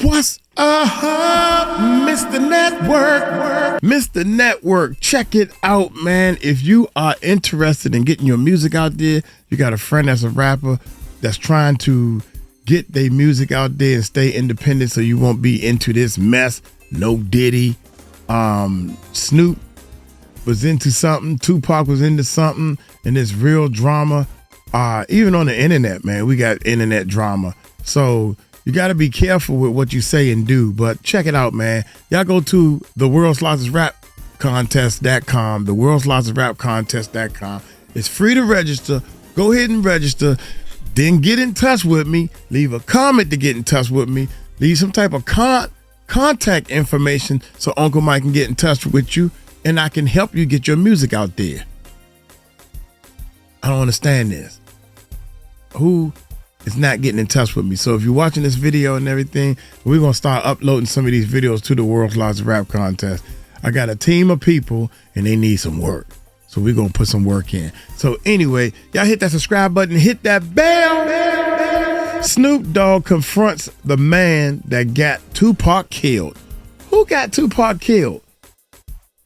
What's up, Mr. Network? Mr. Network, check it out, man. If you are interested in getting your music out there, you got a friend that's a rapper that's trying to get their music out there and stay independent so you won't be into this mess. No Diddy. Snoop was into something. Tupac was into something. And this real drama. Even on the internet, man, we got internet drama. So you got to be careful with what you say and do. But check it out, man. Y'all go to the World's Largest Rap Contest.com, the World's Largest Rap Contest.com. It's free to register. Go ahead and register. Then get in touch with me. Leave a comment to get in touch with me. Leave some type of contact information so Uncle Mike can get in touch with you and I can help you get your music out there. I don't understand this. Who is not getting in touch with me? So if you're watching this video and everything, we're going to start uploading some of these videos to the World's Largest Rap Contest. I got a team of people and they need some work. So we're going to put some work in. So anyway, y'all hit that subscribe button, hit that bell. Snoop Dogg confronts the man that got Tupac killed. Who got Tupac killed?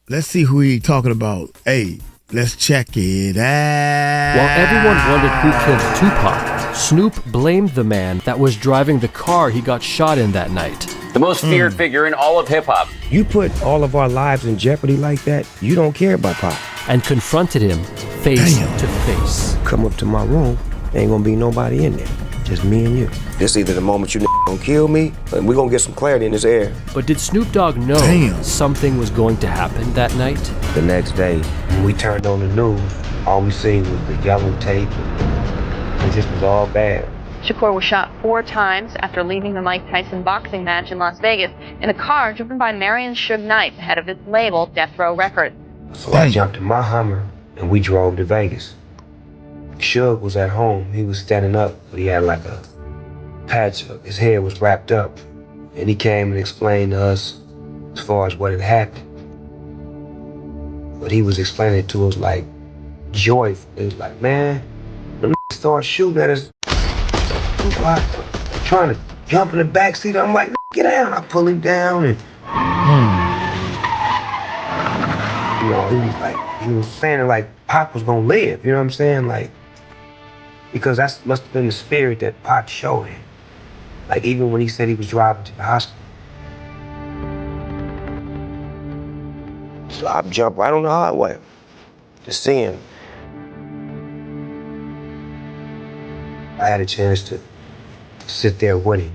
Let's see who he talking about. Hey, let's check it out. While everyone wondered who killed Tupac, Snoop blamed the man that was driving the car he got shot in that night. The most feared figure in all of hip-hop. You put all of our lives in jeopardy like that, you don't care about Pop. And confronted him face to face. Come up to my room, ain't gonna be nobody in there. Just me and you. This either the moment you gonna kill me, and we're gonna get some clarity in this air. But did Snoop Dogg know something was going to happen that night? The next day, when we turned on the news, all we seen was the yellow tape. It just was all bad. Shakur was shot 4 times after leaving the Mike Tyson boxing match in Las Vegas in a car driven by Marion Suge Knight, head of his label, Death Row Records. So I jumped in my Hummer, and we drove to Vegas. Suge was at home. He was standing up, but he had like a patch. His hair was wrapped up. And he came and explained to us as far as what had happened. But he was explaining it to us like joyful. It was like, man, them started shooting at us. Tupac trying to jump in the backseat. I'm like, get down. I pull him down and you know, he was saying like Pac was gonna live, you know what I'm saying? Like, because that must have been the spirit that Pac showed him. Like, even when he said he was driving to the hospital. So I jumped right on the highway to see him. I had a chance to sit there with him.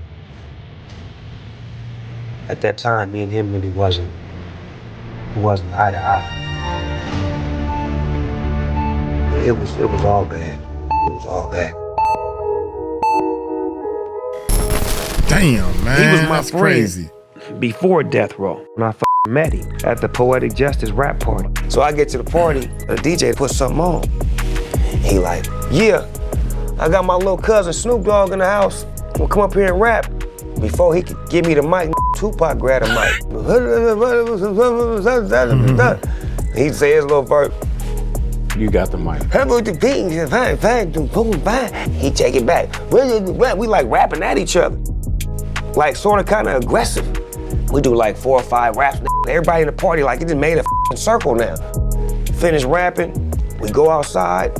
At that time, me and him really wasn't eye to eye. It was all bad. It was all bad. Damn, man. He was my That's friend crazy. Before Death Row. When I met him at the Poetic Justice rap party. So I get to the party, the DJ put something on. He like, yeah, I got my little cousin Snoop Dogg in the house. We'll come up here and rap. Before he could give me the mic, Tupac grabbed the mic. He'd say his little verse. You got the mic. He take it back. We like rapping at each other. Like sort of kind of aggressive. We do like 4 or 5 raps. Everybody in the party like it just made a circle now. Finish rapping, we go outside.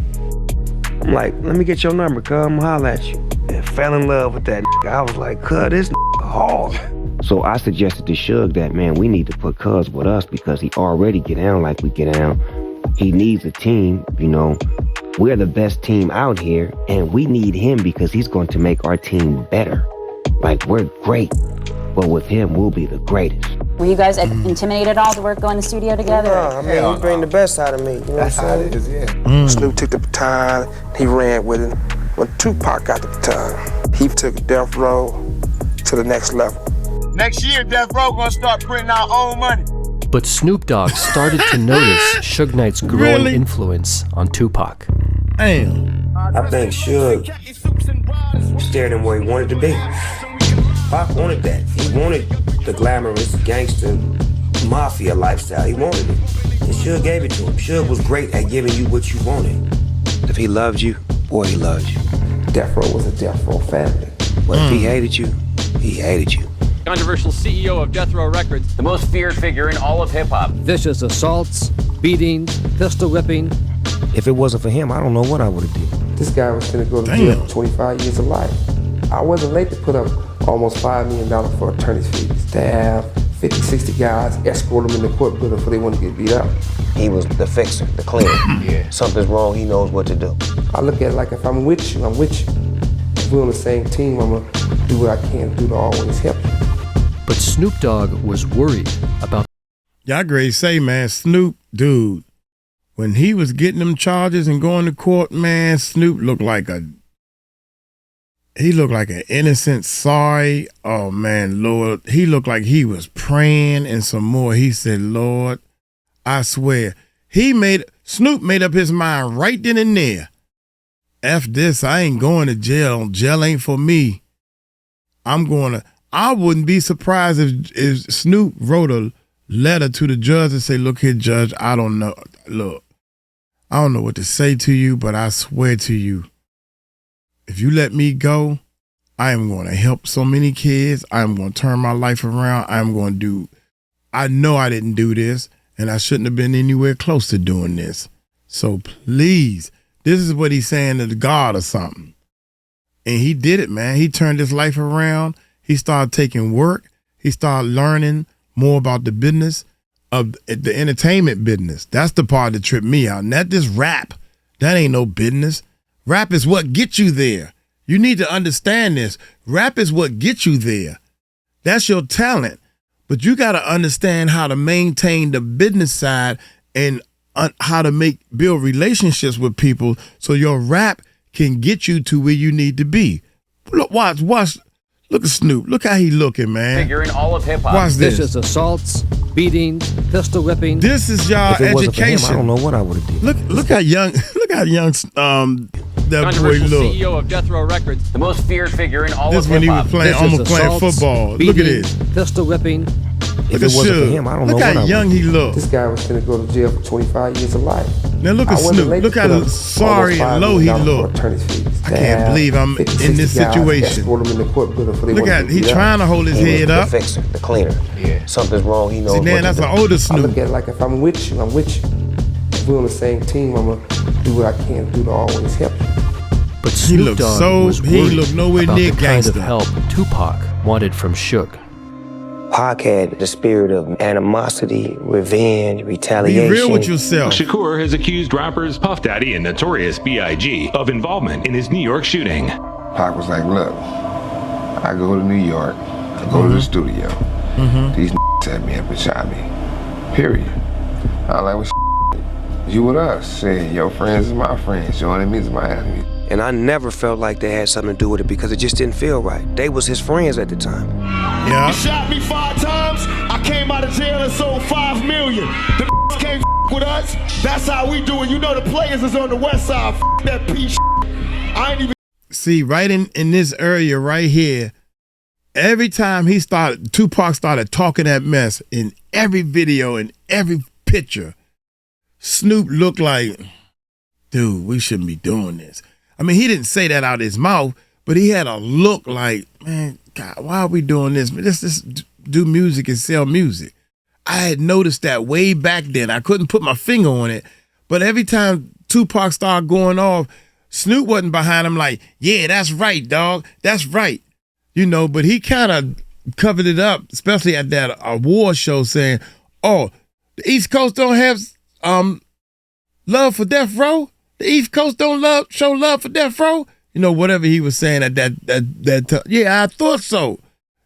I'm like, let me get your number, cuz I'm gonna holler at you. And fell in love with that. I was like, cuz this hard. So I suggested to Suge that, man, we need to put Cuz with us because he already get down like we get down. He needs a team, you know. We're the best team out here, and we need him because he's going to make our team better. Like, we're great, but with him, we'll be the greatest. Were you guys intimidated at all to work in the studio together? No, I mean, he bring the best out of me. You know That's what how I'm it saying? is, yeah. Snoop took the baton, he ran with it. When Tupac got the baton, he took Death Row to the next level. Next year, Death Row gonna start printing our own money. But Snoop Dogg started to notice Suge Knight's growing influence on Tupac. Damn. I think Suge steered him where he wanted to be. Pac wanted that. He wanted the glamorous gangster mafia lifestyle. He wanted it. And Suge gave it to him. Suge was great at giving you what you wanted. If he loved you, boy, he loved you. Death Row was a Death Row family. But if he hated you, he hated you. controversial CEO of Death Row Records. The most feared figure in all of hip-hop. Vicious assaults, beatings, pistol whipping. If it wasn't for him, I don't know what I would have did. This guy was gonna go to jail for 25 years of life. I wasn't late to put up almost $5 million for attorney's fees. To have 50, 60 guys escort him in the court building before they want to get beat up. He was the fixer, the cleaner. Yeah. Something's wrong, he knows what to do. I look at it like if I'm with you, I'm with you. If we're on the same team, I'm gonna do what I can to do to always help you. But Snoop Dogg was worried about. Y'all great say, man, Snoop, dude, when he was getting them charges and going to court, man, Snoop looked like an innocent, sorry. Oh, man, Lord. He looked like he was praying and some more. He said, Lord, I swear. Snoop made up his mind right then and there. F this, I ain't going to jail. Jail ain't for me. I wouldn't be surprised if Snoop wrote a letter to the judge and say, look here, judge, I don't know what to say to you, but I swear to you, if you let me go, I am going to help so many kids. I am going to turn my life around. I know I didn't do this, and I shouldn't have been anywhere close to doing this. So please, this is what he's saying to God or something. And he did it, man. He turned his life around. He started taking work. He started learning more about the business of the entertainment business. That's the part that tripped me out. Not this rap. That ain't no business. Rap is what gets you there. You need to understand this. Rap is what gets you there. That's your talent. But you got to understand how to maintain the business side and how to build relationships with people so your rap can get you to where you need to be. Look, watch. Look at Snoop. Look how he looking, man. Figure in all of hip-hop. Watch this. Vicious assaults, beatings, pistol whipping. This is y'all If it wasn't for education. him, I don't know what I would have did. Look how young that boy Controversial look. CEO of Death Row Records. The most feared figure in all This of when he was hip-hop. playing, Vicious almost playing assaults, football. Look at this. Pistol whipping. If Look it at wasn't for Suge. him, I don't know Look what I how would young have he look. This guy was gonna go to jail for 25 years of life. Now look at I wasn't Snoop. late Look to how put up sorry almost and low $5 he million look. for attorney's fees. I can't believe I'm 50, in this 60 guys situation. escort him in the court building before they Look want to at get he beat up. trying to hold his He head was up. the fixer, the cleaner. Yeah. Something's wrong, he knows See, what man, to that's do. an older I look Snoop. at it like if I'm with you, I'm with you. If we're on the same team, I'm gonna do what I can to do to always help you. But He Snoop looked Dogg was he worried looked nowhere about near the kind of gangster. help Tupac wanted from Suge. Pac had the spirit of animosity, revenge, Be retaliation. real with yourself. Shakur has accused rappers Puff Daddy and Notorious B.I.G. of involvement in his New York shooting. Pac was like, look, I go to New York, I go to the studio. These set me up and shot me. Period. I was like, well, you with us. Say, your friends is my friends, your enemies is my enemies. And I never felt like they had something to do with it because it just didn't feel right. They was his friends at the time. Yeah. You shot me 5 times, I came out of jail and sold $5 million. The can't with us. That's how we do it. You know the players is on the west side. That piece. I ain't even. See, right in this area right here, every time Tupac started talking that mess in every video, in every picture, Snoop looked like, dude, we shouldn't be doing this. I mean, he didn't say that out of his mouth, but he had a look like, man, God, why are we doing this? Let's just do music and sell music. I had noticed that way back then. I couldn't put my finger on it, but every time Tupac started going off, Snoop wasn't behind him like, yeah, that's right, dog. That's right. You know, but he kind of covered it up, especially at that award show saying, oh, the East Coast don't have love for Death Row? The East Coast don't show love for Death Row? You know, whatever he was saying at that time. Yeah, I thought so.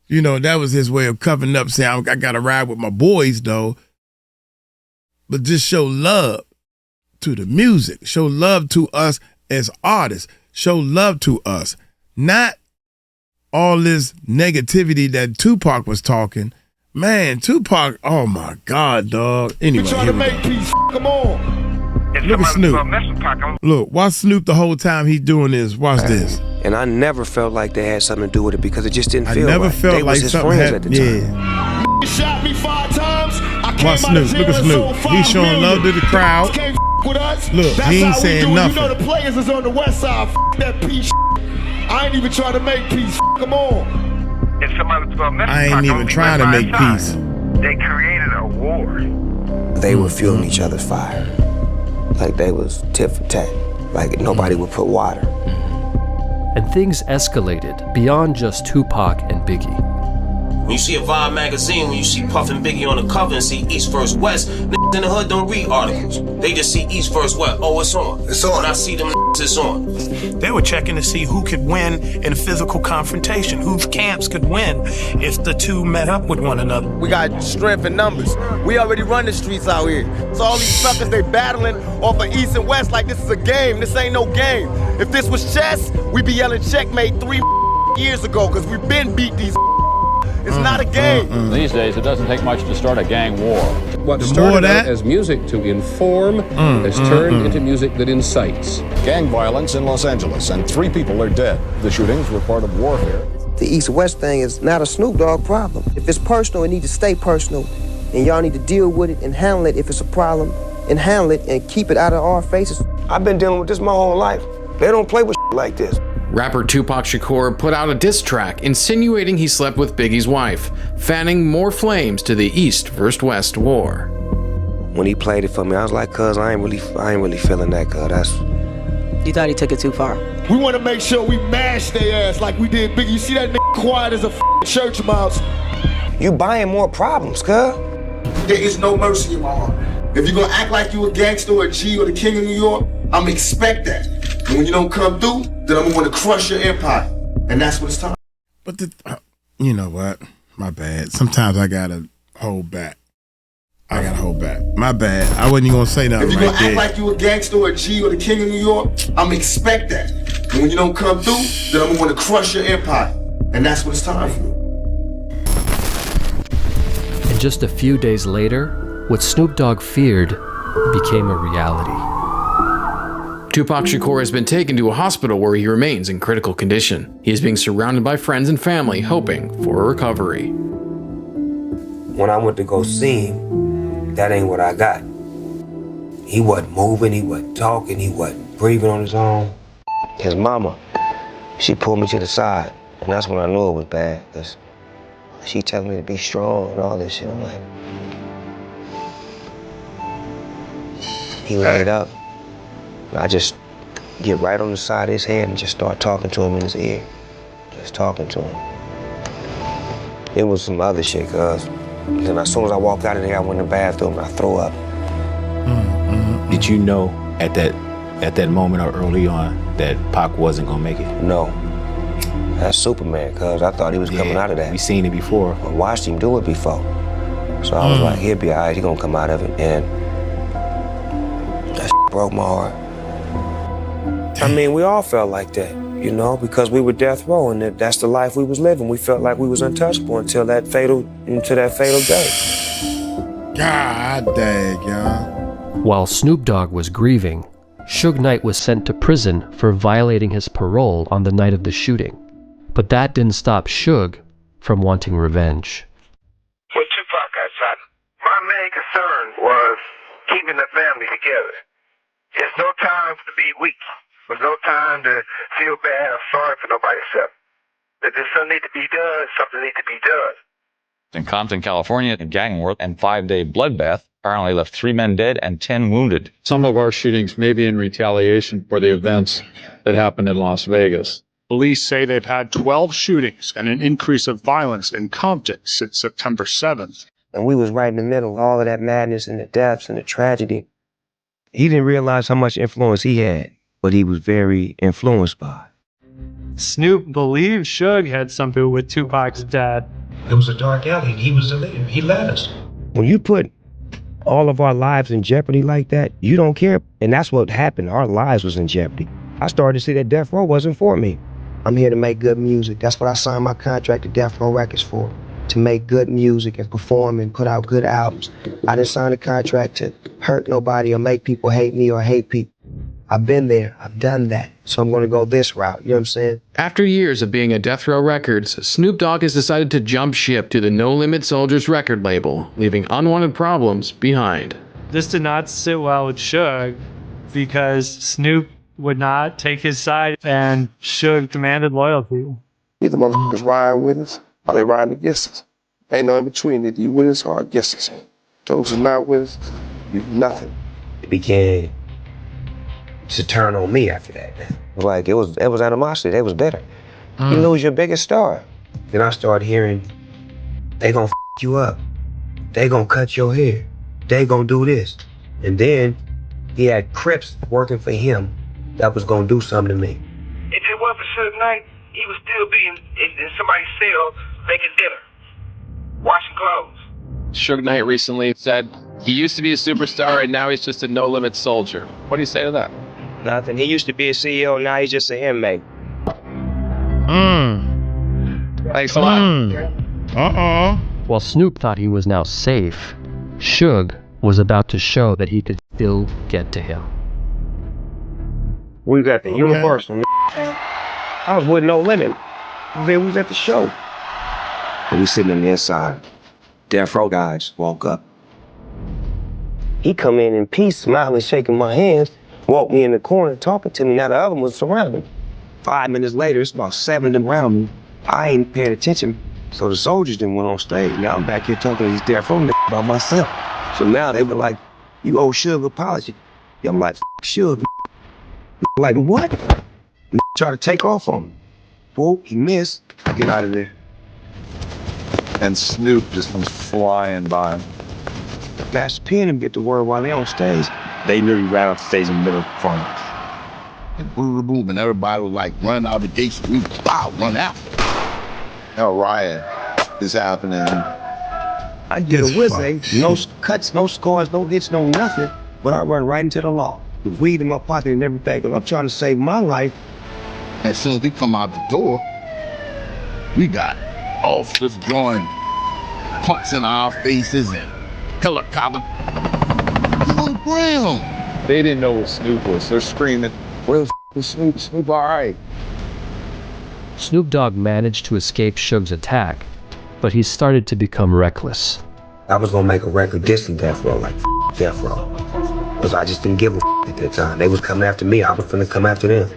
You know, that was his way of covering up, saying, I got to ride with my boys, though. But just show love to the music. Show love to us as artists. Show love to us. Not all this negativity that Tupac was talking. Man, Tupac, oh my God, dog. Anyway, We trying here to we make go. peace. Come on. Look at Snoop. Look, watch Snoop the whole time he's doing this. Watch this. And I never felt like they had something to do with it because it just didn't I feel never right. felt they like was his something friends had, at the time. yeah. You shot me 5 times. I came Watch out of Snoop. jail Look at and Snoop. sold $5 He's showing love to the crowd. Can't with us. Look, That's he ain't how we saying do it. nothing. You know the players is on the west side. That piece. I ain't even trying to make peace. Come on. if somebody was going to I ain't even trying to make peace. They created a war. They were fueling each other's fire. Like they was tit for tat. Like nobody would put water. And things escalated beyond just Tupac and Biggie. When you see a Vibe magazine, when you see Puff and Biggie on the cover and see East vs. West, niggas in the hood don't read articles. They just see East vs. West. Oh, it's on. It's on. When I see them, it's on. They were checking to see who could win in a physical confrontation, whose camps could win if the two met up with one another. We got strength in numbers. We already run the streets out here. So all these suckers, they battling off of East and West like this is a game. This ain't no game. If this was chess, we'd be yelling checkmate 3 years ago, because we've been beat these. It's not a game. These days, it doesn't take much to start a gang war. What started out as music to inform has turned into music that incites. Gang violence in Los Angeles, and 3 people are dead. The shootings were part of warfare. The East-West thing is not a Snoop Dogg problem. If it's personal, it needs to stay personal. And y'all need to deal with it and handle it if it's a problem. And handle it and keep it out of our faces. I've been dealing with this my whole life. They don't play with like this. Rapper Tupac Shakur put out a diss track insinuating he slept with Biggie's wife, fanning more flames to the East vs. West war. When he played it for me, I was like, cuz I ain't really feeling that, cuz. You thought he took it too far? We want to make sure we mash their ass like we did Biggie. You see that nigga quiet as a church mouse? You buying more problems, cuz. There is no mercy in my heart. If you're gonna act like you a gangster or a G or the king of New York, I'm expect that. And when you don't come through, then I'm gonna crush your empire. And that's what it's time. But you know what? My bad. Sometimes I gotta hold back. My bad. I wasn't even gonna say nothing. If you're right gonna act like you a gangster or a G or the king of New York, I'm expect that. And when you don't come through, then I'm gonna crush your empire. And that's what it's time for. And just a few days later, what Snoop Dogg feared became a reality. Tupac Shakur has been taken to a hospital where he remains in critical condition. He is being surrounded by friends and family, hoping for a recovery. When I went to go see him, that ain't what I got. He wasn't moving, he wasn't talking, he wasn't breathing on his own. His mama, she pulled me to the side, and that's when I knew it was bad, because she telling me to be strong and all this shit. I'm like, he laid up. I just get right on the side of his head and just start talking to him in his ear. Just talking to him. It was some other shit, cuz. Then as soon as I walked out of there, I went in the bathroom and I threw up. Did you know at that moment or early on that Pac wasn't gonna make it? No. That's Superman, cuz I thought he was coming out of that. We seen it before. I watched him do it before. So I was like, he'll be all right, he gonna come out of it. And that broke my heart. I mean, we all felt like that, you know, because we were death row and that's the life we was living. We felt like we was untouchable until that fatal day. God dang, y'all. While Snoop Dogg was grieving, Suge Knight was sent to prison for violating his parole on the night of the shooting. But that didn't stop Suge from wanting revenge. When Tupac got shot, my main concern was keeping the family together. There's no time to be weak. There's no time to feel bad or sorry for nobody except that there's something need to be done, something need to be done. In Compton, California, a gang war and 5-day bloodbath apparently left 3 men dead and 10 wounded. Some of our shootings may be in retaliation for the events that happened in Las Vegas. Police say they've had 12 shootings and an increase of violence in Compton since September 7th. And we was right in the middle of all of that madness and the deaths and the tragedy. He didn't realize how much influence he had, but he was very influenced by it. Snoop believed Suge had something with Tupac's dad. It was a dark alley. He was the leader. He led us. When you put all of our lives in jeopardy like that, you don't care. And that's what happened. Our lives was in jeopardy. I started to see that Death Row wasn't for me. I'm here to make good music. That's what I signed my contract to Death Row Records for. To make good music and perform and put out good albums. I didn't sign a contract to hurt nobody or make people hate me or hate people. I've been there, I've done that, so I'm gonna go this route, you know what I'm saying? After years of being at Death Row Records, Snoop Dogg has decided to jump ship to the No Limit Soldiers record label, leaving unwanted problems behind. This did not sit well with Suge because Snoop would not take his side and Suge demanded loyalty. These the motherfuckers riding with us. Are they riding against us? Ain't no in between. Either you with us or against us. Those who not with us, you nothing. It began to turn on me after that. Like, it was animosity. They was better. You lose your biggest star. Then I started hearing, they gonna f you up. They gonna cut your hair. They gonna do this. And then he had Crips working for him that was gonna do something to me. If it wasn't for Suge Knight, he would still be in somebody's cell making dinner, washing clothes. Suge Knight recently said he used to be a superstar and now he's just a no-limit soldier. What do you say to that? Nothing. He used to be a CEO, now he's just an inmate. Thanks a lot. While Snoop thought he was now safe, Suge was about to show that he could still get to him. We got the Universal. I was with No Limit. We was at the show. And we sitting on the inside. Death Row guys walk up. He come in peace, smiling, shaking my hands, walked me in the corner, talking to me. Now the other one was surrounded. 5 minutes later, it's about 7 of them around me. I ain't paying attention, so the soldiers then went on stage. Now I'm back here talking to these Death Row niggas about myself. So now they were like, you owe Suge apology. I'm like, Suge. Like, what? Try to take off on me. Whoa, he missed. I get out of there. And Snoop just comes flying by. Master P and him get the word while they on stage. They literally ran off stage in the middle of the performance. And boom, boom, and everybody was like, run out the gates, we run out. No riot is happening. I did a whistling, no cuts, no scars, no hits, no nothing, but I run right into the law. With weed in my pocket and everything, but I'm trying to save my life. As soon as we come out the door, we got officers drawing punks in our faces and helicopter. He's on the ground. They didn't know what Snoop was. They're screaming, where's Snoop? Snoop all right. Snoop Dogg managed to escape Suge's attack, but he started to become reckless. I was gonna make a record dissing Death Row, like Death Row. Because I just didn't give a at that time. They was coming after me, I was finna come after them.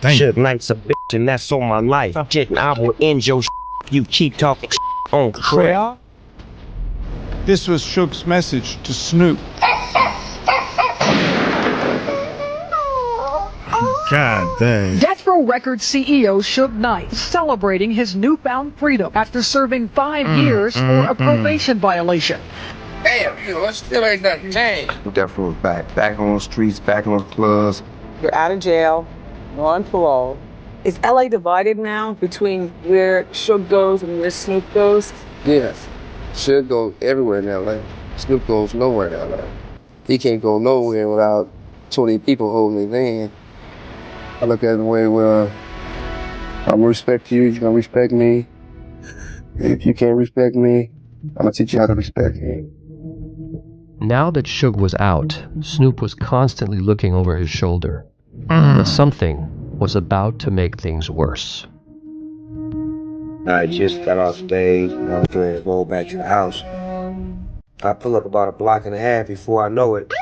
Suge Knight's a bitch and that's on my life. I will end your if you keep talking on crap. This was Suge's message to Snoop. God dang. Death Row Records CEO Suge Knight celebrating his newfound freedom after serving 5 years for a probation violation. Damn, it still ain't nothing changed. Death Row's back on the streets, back on the clubs. You're out of jail, you're on parole. Is LA divided now between where Suge goes and where Snoop goes? Yes. Suge goes everywhere in LA. Snoop goes nowhere in LA. He can't go nowhere without 20 people holding his hand. I look at it the way, well, I'm gonna respect you, you're gonna respect me. If you can't respect me, I'm gonna teach you how to respect me. Now that Suge was out, Snoop was constantly looking over his shoulder. But something was about to make things worse. I just got off stage, I was ready to roll back to the house. I pull up about a block and a half before I know it.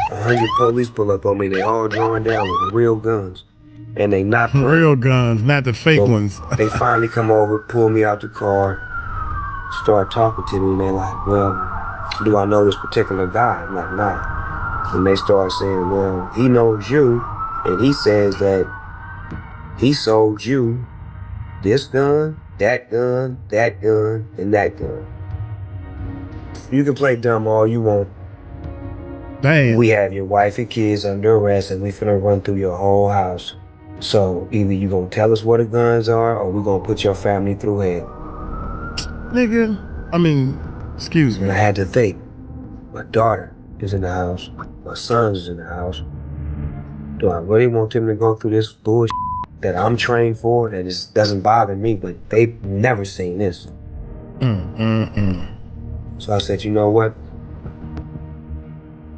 100 police pull up on me, they all drawing down with real guns. And they not real guns, not the fake ones. They finally come over, pull me out the car, start talking to me, and they're like, well, do I know this particular guy? I'm like, nah. And they start saying, well, he knows you, and he says that he sold you this gun, that gun, that gun, and that gun. You can play dumb all you want. Damn. We have your wife and kids under arrest, and we finna run through your whole house. So either you gonna tell us where the guns are, or we gonna put your family through hell. Nigga, I mean, excuse me. And I had to think, my daughter is in the house, my son is in the house. Do I really want them to go through this bullshit that I'm trained for, that just doesn't bother me, but they've never seen this. So I said, you know what?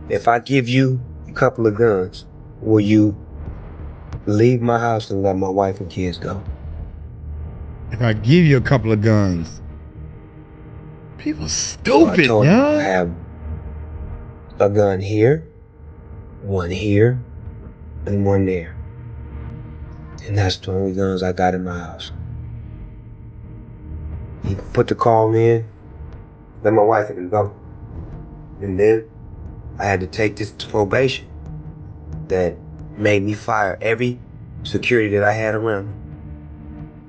If I give you a couple of guns, will you leave my house and let my wife and kids go? If I give you a couple of guns. People stupid, I told you yeah? I have a gun here, one here, and one there. And that's the only guns I got in my house. He put the call in, let my wife go. And then I had to take this to probation that made me fire every security that I had around me.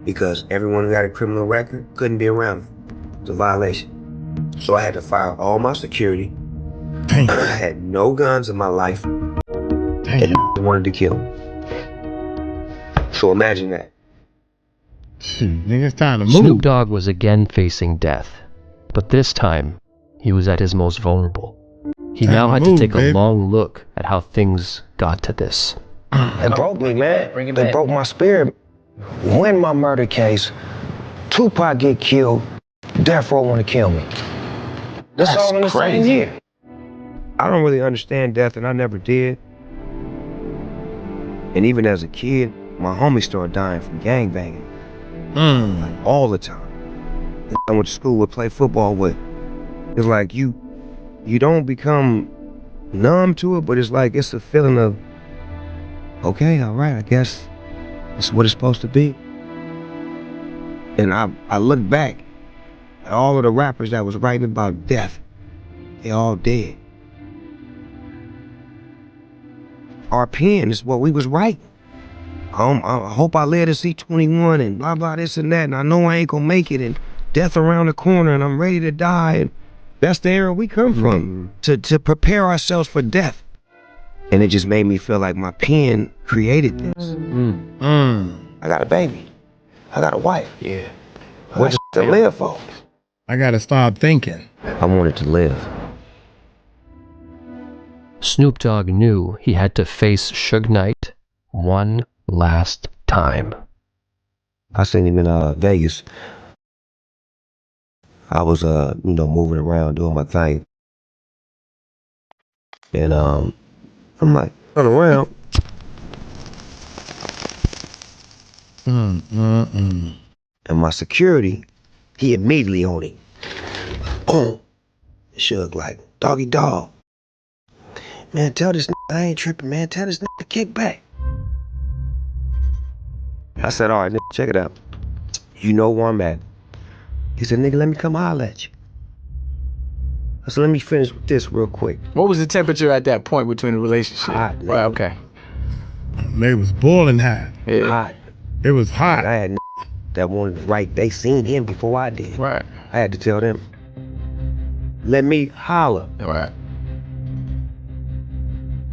Because everyone who had a criminal record couldn't be around me. It was a violation. So I had to fire all my security. Damn. I had no guns in my life. Damn. And wanted to kill me. So imagine that. Shoot, nigga, it's time to move. Snoop Dogg was again facing death, but this time he was at his most vulnerable. He now had to take a long look at how things got to this. It broke me, man. It broke my spirit. Win my murder case, Tupac get killed, Death Row want to kill me. That's all in the same year. I don't really understand death, and I never did. And even as a kid, my homies started dying from gangbanging. Like all the time. I went to school with, play football with. It's like you don't become numb to it, but it's like it's a feeling of, okay, all right, I guess it's what it's supposed to be. And I look back at all of the rappers that was writing about death. They all dead. Our pen is what we was writing. I hope I live to see 21 and blah, blah, this and that. And I know I ain't gonna make it and death around the corner and I'm ready to die. And that's the era we come from, to prepare ourselves for death. And it just made me feel like my pen created this. I got a baby. I got a wife. Yeah. What to live for? I gotta start thinking. I wanted to live. Snoop Dogg knew he had to face Suge Knight one last time. I seen him in Vegas. I was moving around doing my thing. And I'm like, turn around. And my security, he immediately on it. Boom. Suge like, doggy dog. Man, tell this I ain't tripping, man. Tell this to kick back. I said, all right, check it out. You know where I'm at. He said, nigga, let me come holler at you. I said, let me finish with this real quick. What was the temperature at that point between the relationship? Hot. Right, okay. It was boiling hot. Yeah. Hot. It was hot. I had that wanted to write, they seen him before I did. Right. I had to tell them, let me holler. Right.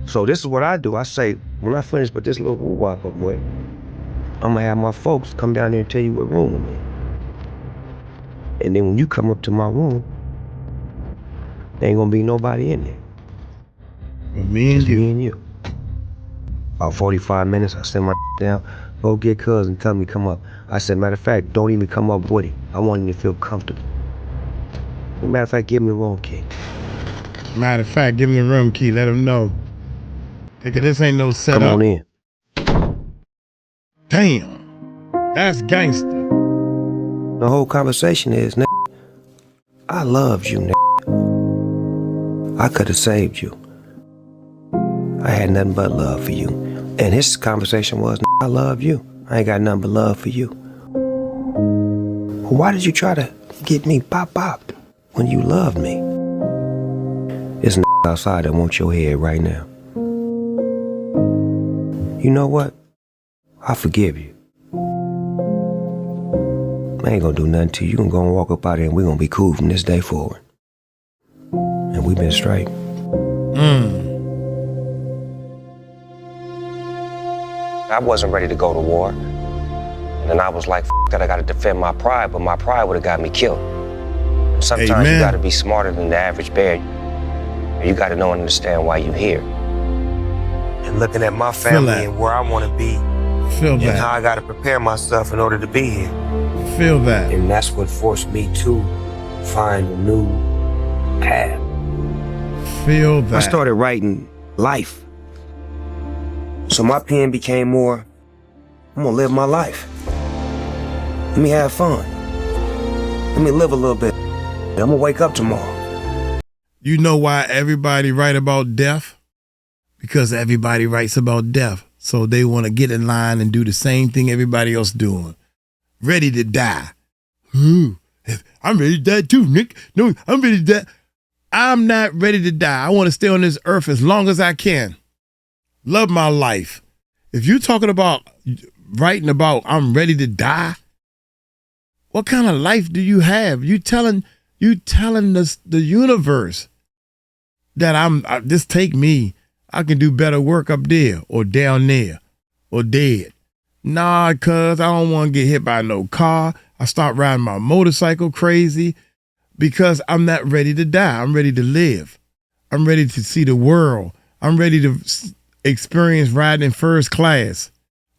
So this is what I do. I say, when I finish with this little walk up with, I'm gonna have my folks come down there and tell you what room I'm in. And then when you come up to my room, there ain't gonna be nobody in there. Well, me and you. About 45 minutes, I send my down, go get cuz and tell me to come up. I said, matter of fact, don't even come up with it. I want him to feel comfortable. Matter of fact, give him the room key. Matter of fact, give him the room key, let him know. Nigga, this ain't no setup. Come on in. Damn. That's gangster. The whole conversation is, I loved you, I could have saved you. I had nothing but love for you. And his conversation was, I love you. I ain't got nothing but love for you. Why did you try to get me pop when you loved me? It's outside that wants your head right now. You know what? I forgive you. I ain't gonna do nothing to you. You can go and walk up out here and we're gonna be cool from this day forward. And we've been straight. I wasn't ready to go to war. And I was like, that I gotta defend my pride, but my pride would've got me killed. And sometimes you gotta be smarter than the average bear. You gotta know and understand why you're here. And looking at my family and where I wanna be. And how I gotta prepare myself in order to be here. Feel that. And that's what forced me to find a new path. Feel that. I started writing life. So my pen became more, I'm gonna live my life. Let me have fun. Let me live a little bit. I'm gonna wake up tomorrow. You know why everybody write about death? Because everybody writes about death. So they want to get in line and do the same thing everybody else doing. Ready to die. And I'm ready to die too, Nick. No, I'm ready to die. I'm not ready to die. I want to stay on this earth as long as I can. Love my life. If you're talking about writing about I'm ready to die, what kind of life do you have? You telling the universe that just take me. I can do better work up there or down there or dead. Nah, cuz I don't want to get hit by no car. I start riding my motorcycle crazy because I'm not ready to die. I'm ready to live. I'm ready to see the world. I'm ready to experience riding in first class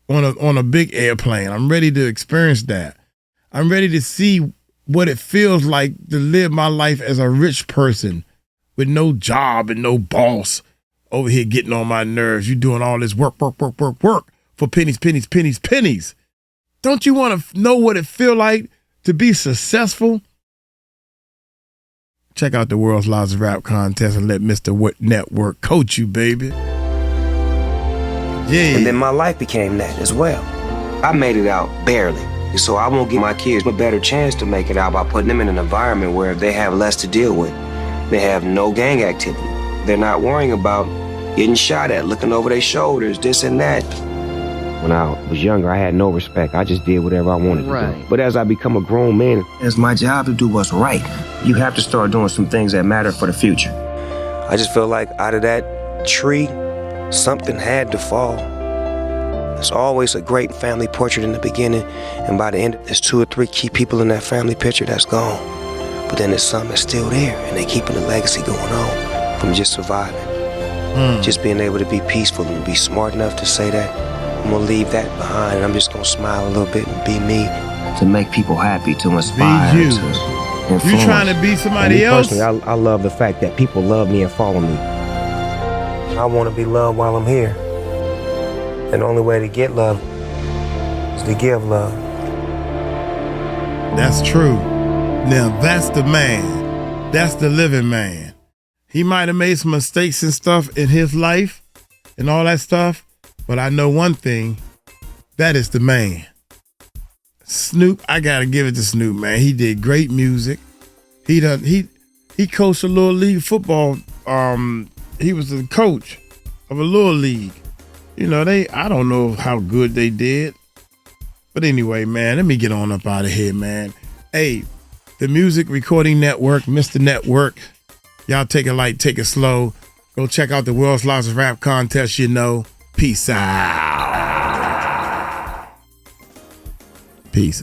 on a big airplane. I'm ready to experience that. I'm ready to see what it feels like to live my life as a rich person with no job and no boss over here getting on my nerves. You doing all this work for pennies. Don't you want to know what it feel like to be successful? Check out the World's Largest Rap Contest and let Mr. Network coach you, baby. Yeah. And then my life became that as well. I made it out barely. So I won't give my kids a better chance to make it out by putting them in an environment where they have less to deal with. They have no gang activity. They're not worrying about getting shot at, looking over their shoulders, this and that. When I was younger, I had no respect. I just did whatever I wanted to do. But as I become a grown man, it's my job to do what's right. You have to start doing some things that matter for the future. I just feel like out of that tree, something had to fall. There's always a great family portrait in the beginning, and by the end, there's 2 or 3 key people in that family picture that's gone. But then there's some that's still there, and they keeping the legacy going on from just surviving. Just being able to be peaceful and be smart enough to say that I'm gonna leave that behind, and I'm just gonna smile a little bit and be me to make people happy, to inspire, be you. To influence. You trying to be somebody else? Personally, I love the fact that people love me and follow me. I want to be loved while I'm here. And the only way to get love is to give love. That's true. Now that's the man. That's the living man. He might have made some mistakes and stuff in his life and all that stuff, but I know one thing. That is the man. Snoop, I gotta give it to Snoop, man. He did great music. He coached a little league football. He was the coach of a little league. You know, I don't know how good they did. But anyway, man, let me get on up out of here, man. Hey, the Music Recording Network, Mr. Network, y'all take it light, take it slow. Go check out the World's Largest Rap Contest, you know. Peace out. Peace.